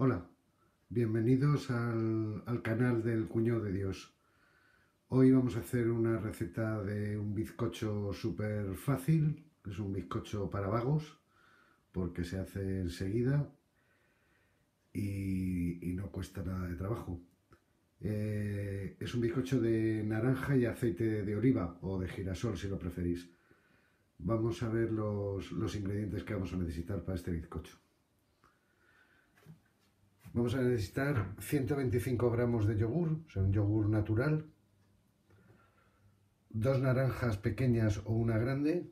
Hola, bienvenidos al canal del Cuñado de Dios. Hoy vamos a hacer una receta de un bizcocho súper fácil. Es un bizcocho para vagos porque se hace enseguida y no cuesta nada de trabajo. Es un bizcocho de naranja y aceite de oliva o de girasol si lo preferís. Vamos a ver los ingredientes que vamos a necesitar para este bizcocho. Vamos a necesitar 125 gramos de yogur, o sea, un yogur natural, 2 naranjas pequeñas o una grande,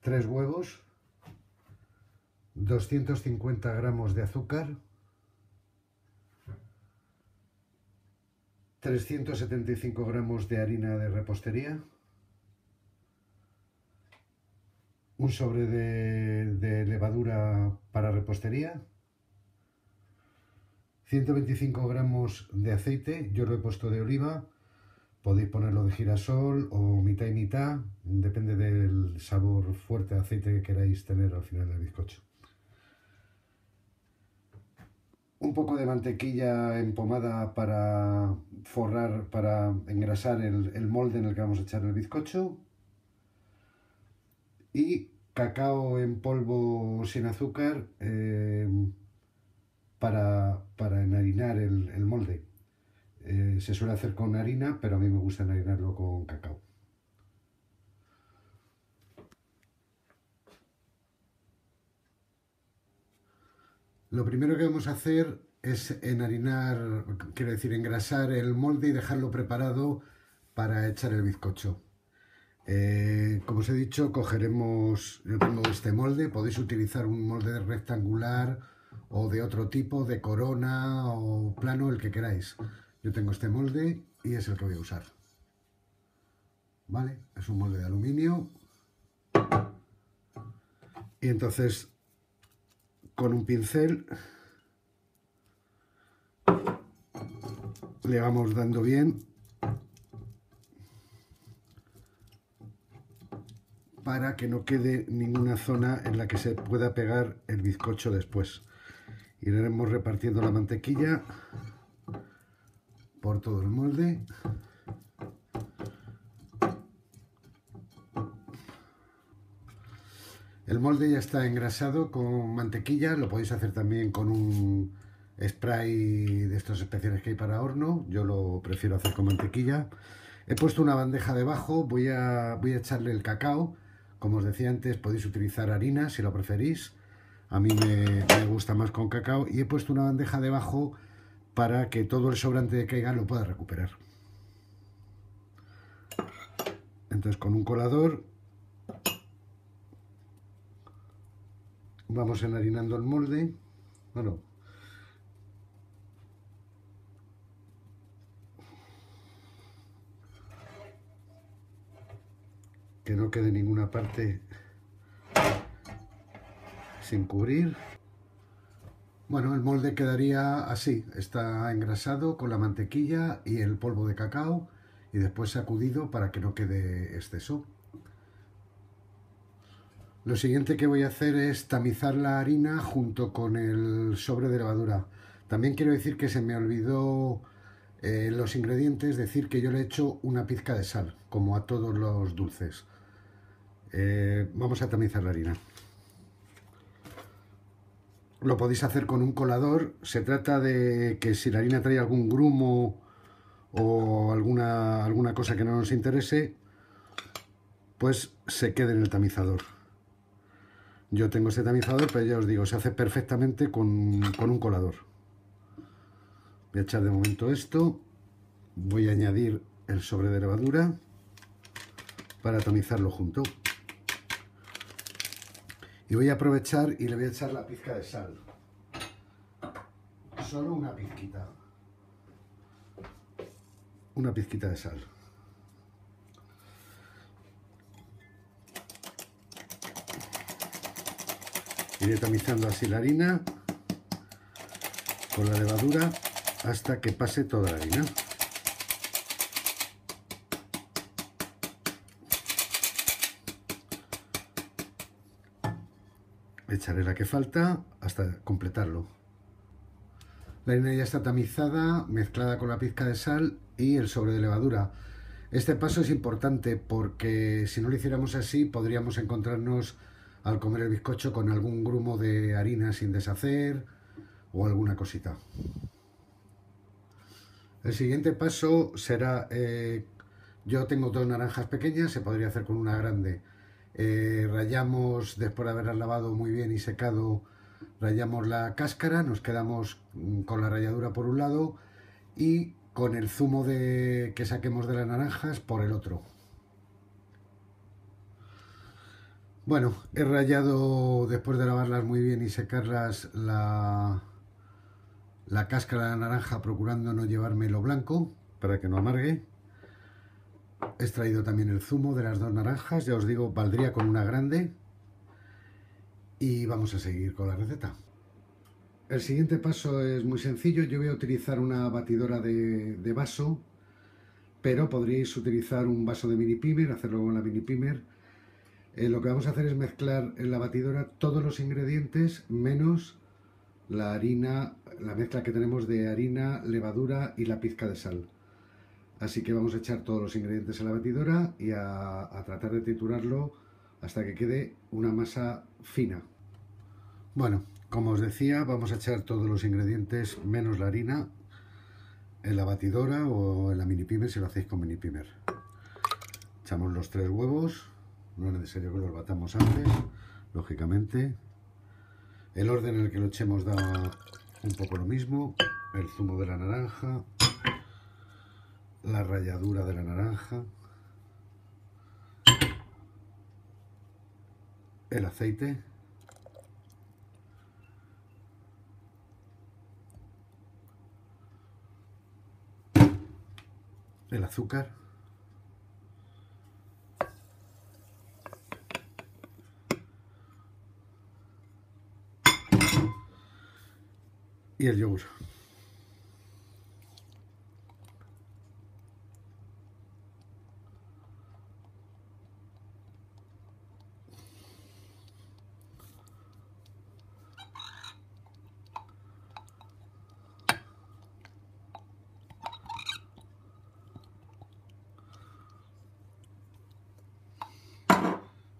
3 huevos, 250 gramos de azúcar, 375 gramos de harina de repostería, un sobre de levadura para repostería, 125 gramos de aceite, yo lo he puesto de oliva, podéis ponerlo de girasol o mitad y mitad, depende del sabor fuerte de aceite que queráis tener al final del bizcocho. Un poco de mantequilla empomada para forrar, para engrasar el molde en el que vamos a echar el bizcocho. Y cacao en polvo sin azúcar para enharinar el molde. Se suele hacer con harina, pero a mí me gusta enharinarlo con cacao. Lo primero que vamos a hacer es enharinar, quiero decir, engrasar el molde y dejarlo preparado para echar el bizcocho. Como os he dicho, yo tengo este molde, podéis utilizar un molde rectangular o de otro tipo, de corona o plano, el que queráis. Yo tengo este molde y es el que voy a usar. ¿Vale? Es un molde de aluminio. Y entonces, con un pincel, le vamos dando bien para que no quede ninguna zona en la que se pueda pegar el bizcocho después. Iremos repartiendo la mantequilla por todo el molde. El molde ya está engrasado con mantequilla, lo podéis hacer también con un spray de estos especiales que hay para horno, yo lo prefiero hacer con mantequilla. He puesto una bandeja debajo, voy a echarle el cacao, como os decía antes podéis utilizar harina si lo preferís, a mí me gusta más con cacao, y he puesto una bandeja debajo para que todo el sobrante de caiga lo pueda recuperar. Entonces con un colador vamos enharinando el molde. Bueno, que no quede ninguna parte sin cubrir. Bueno, el molde quedaría así, está engrasado con la mantequilla y el polvo de cacao y después sacudido para que no quede exceso. Lo siguiente que voy a hacer es tamizar la harina junto con el sobre de levadura. También quiero decir que se me olvidó los ingredientes, decir que yo le he hecho una pizca de sal, como a todos los dulces. Vamos a tamizar la harina. Lo podéis hacer con un colador. Se trata de que si la harina trae algún grumo o alguna cosa que no nos interese, pues se quede en el tamizador. Yo tengo este tamizador, pero ya os digo, se hace perfectamente con un colador. Voy a echar de momento esto. Voy a añadir el sobre de levadura para tamizarlo junto. Y voy a aprovechar y le voy a echar la pizca de sal. Solo una pizquita. Una pizquita de sal. Iré tamizando así la harina con la levadura hasta que pase toda la harina. echaré la que falta hasta completarlo. La harina ya está tamizada, mezclada con la pizca de sal y el sobre de levadura. Este paso es importante porque si no lo hiciéramos así podríamos encontrarnos al comer el bizcocho con algún grumo de harina sin deshacer o alguna cosita. El siguiente paso será, yo tengo 2 naranjas pequeñas, se podría hacer con una grande. Rallamos, después de haberlas lavado muy bien y secado, rallamos la cáscara, nos quedamos con la ralladura por un lado y con el zumo que saquemos de las naranjas por el otro. Bueno, he rallado, después de lavarlas muy bien y secarlas, la cáscara de la naranja, procurando no llevarme lo blanco para que no amargue. He extraído también el zumo de las 2 naranjas, ya os digo, valdría con una grande. Y vamos a seguir con la receta. El siguiente paso es muy sencillo. Yo voy a utilizar una batidora de vaso, pero podréis utilizar un vaso de mini pimer, hacerlo con la mini pimer. Lo que vamos a hacer es mezclar en la batidora todos los ingredientes menos la harina, la mezcla que tenemos de harina, levadura y la pizca de sal. Así que vamos a echar todos los ingredientes a la batidora y a tratar de triturarlo hasta que quede una masa fina. Bueno, como os decía, vamos a echar todos los ingredientes menos la harina en la batidora o en la mini pimer si lo hacéis con mini pimer. Echamos los 3 huevos, no es necesario que los batamos antes, lógicamente. El orden en el que lo echemos da un poco lo mismo. El zumo de la naranja, la ralladura de la naranja, el aceite, el azúcar y el yogur.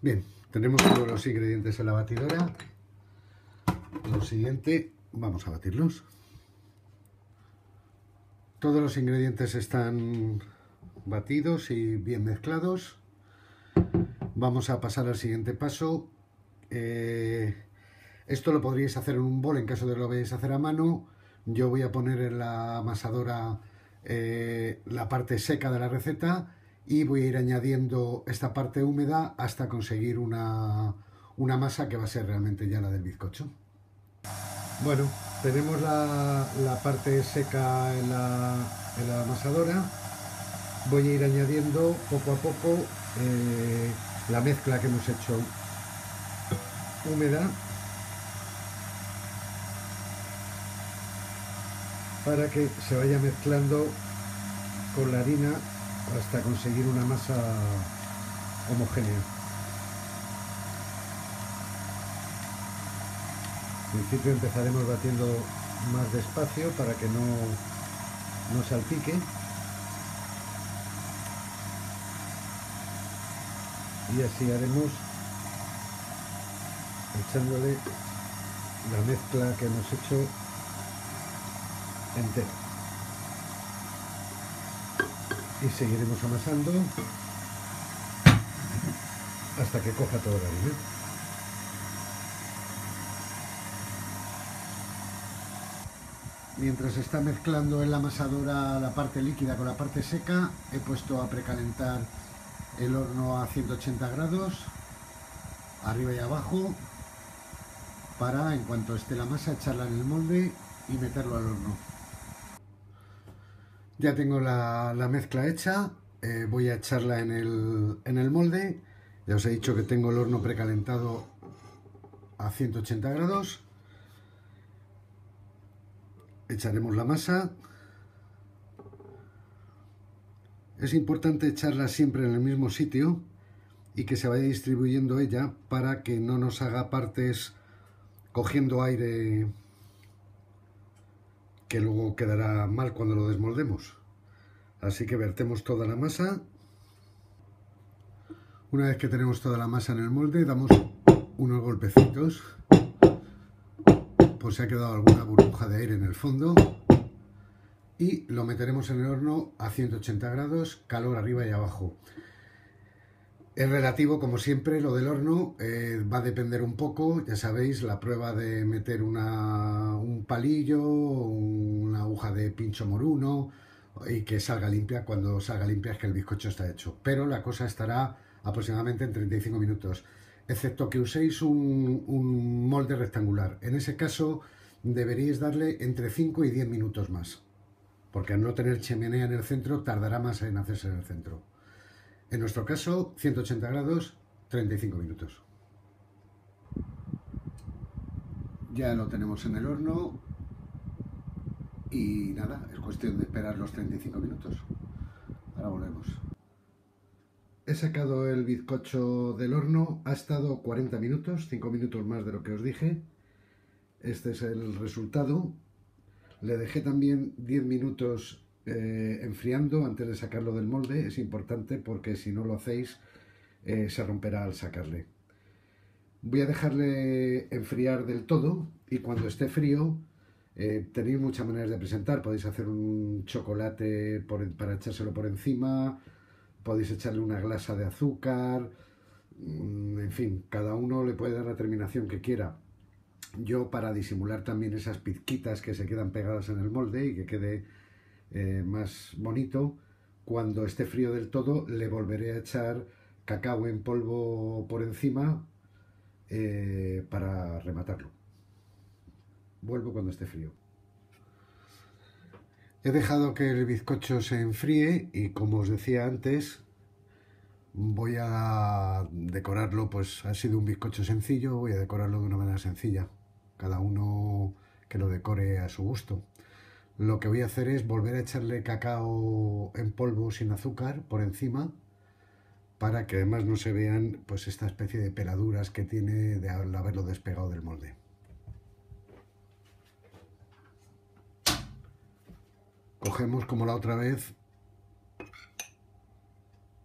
Bien, tenemos todos los ingredientes en la batidora. Lo siguiente, vamos a batirlos. Todos los ingredientes están batidos y bien mezclados. Vamos a pasar al siguiente paso. Esto lo podríais hacer en un bol en caso de que lo vayáis a hacer a mano. Yo voy a poner en la amasadora la parte seca de la receta y voy a ir añadiendo esta parte húmeda hasta conseguir una masa que va a ser realmente ya la del bizcocho. Bueno, tenemos la parte seca en la amasadora. Voy a ir añadiendo poco a poco la mezcla que hemos hecho húmeda para que se vaya mezclando con la harina hasta conseguir una masa homogénea. Al principio empezaremos batiendo más despacio para que no salpique. Y así haremos echándole la mezcla que hemos hecho entera. Y seguiremos amasando hasta que coja toda la harina. Mientras está mezclando en la amasadora la parte líquida con la parte seca, he puesto a precalentar el horno a 180 grados, arriba y abajo, para en cuanto esté la masa echarla en el molde y meterlo al horno. Ya tengo la mezcla hecha, voy a echarla en el molde. Ya os he dicho que tengo el horno precalentado a 180 grados. Echaremos la masa. Es importante echarla siempre en el mismo sitio y que se vaya distribuyendo ella para que no nos haga partes cogiendo aire que luego quedará mal cuando lo desmoldemos. Así que vertemos toda la masa. Una vez que tenemos toda la masa en el molde, damos unos golpecitos por si ha quedado alguna burbuja de aire en el fondo, y lo meteremos en el horno a 180 grados, calor arriba y abajo. Es relativo, como siempre, lo del horno, va a depender un poco, ya sabéis, la prueba de meter un palillo, una aguja de pincho moruno y que salga limpia. Cuando salga limpia es que el bizcocho está hecho, pero la cosa estará aproximadamente en 35 minutos, excepto que uséis un molde rectangular. En ese caso deberíais darle entre 5 y 10 minutos más, porque al no tener chimenea en el centro tardará más en hacerse en el centro. En nuestro caso, 180 grados, 35 minutos. Ya lo tenemos en el horno y nada, es cuestión de esperar los 35 minutos. Ahora volvemos. He sacado el bizcocho del horno, ha estado 40 minutos, 5 minutos más de lo que os dije. Este es el resultado. Le dejé también 10 minutos enfriando antes de sacarlo del molde. Es importante porque si no lo hacéis se romperá al sacarle. Voy a dejarle enfriar del todo y cuando esté frío tenéis muchas maneras de presentar. Podéis hacer un chocolate para echárselo por encima, podéis echarle una glasa de azúcar, en fin, cada uno le puede dar la terminación que quiera. Yo, para disimular también esas pizquitas que se quedan pegadas en el molde y que quede más bonito, cuando esté frío del todo le volveré a echar cacao en polvo por encima para rematarlo. Vuelvo cuando esté frío. He dejado que el bizcocho se enfríe y, como os decía antes, voy a decorarlo. Pues ha sido un bizcocho sencillo, voy a decorarlo de una manera sencilla, cada uno que lo decore a su gusto. Lo que voy a hacer es volver a echarle cacao en polvo sin azúcar por encima, para que además no se vean pues esta especie de peladuras que tiene de haberlo despegado del molde. Cogemos, como la otra vez,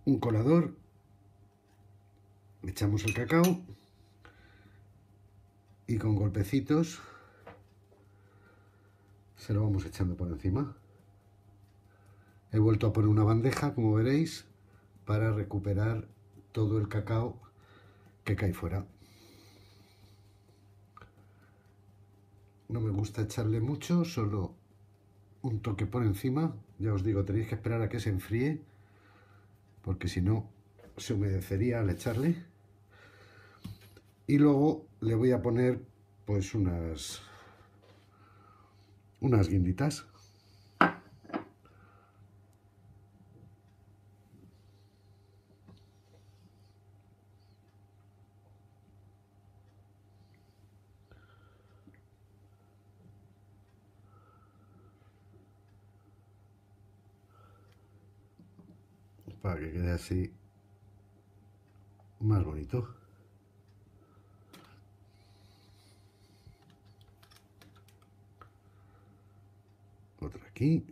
un colador, echamos el cacao y con golpecitos se lo vamos echando por encima. He vuelto a poner una bandeja, como veréis, para recuperar todo el cacao que cae fuera. No me gusta echarle mucho, solo un toque por encima. Ya os digo, tenéis que esperar a que se enfríe, porque si no se humedecería al echarle. Y luego le voy a poner pues unas guinditas. Para que quede así más bonito. Otra aquí.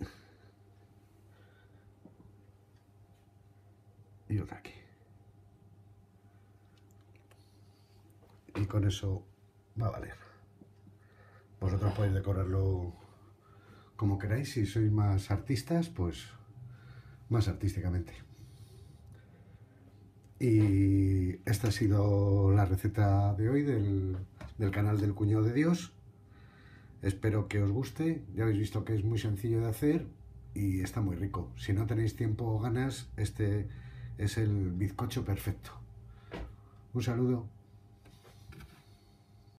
Y otra aquí. Y con eso va a valer. Vosotros podéis decorarlo como queráis. Si sois más artistas, pues más artísticamente. Y esta ha sido la receta de hoy del canal del Cuñado de Dios. Espero que os guste. Ya habéis visto que es muy sencillo de hacer y está muy rico. Si no tenéis tiempo o ganas, este es el bizcocho perfecto. Un saludo.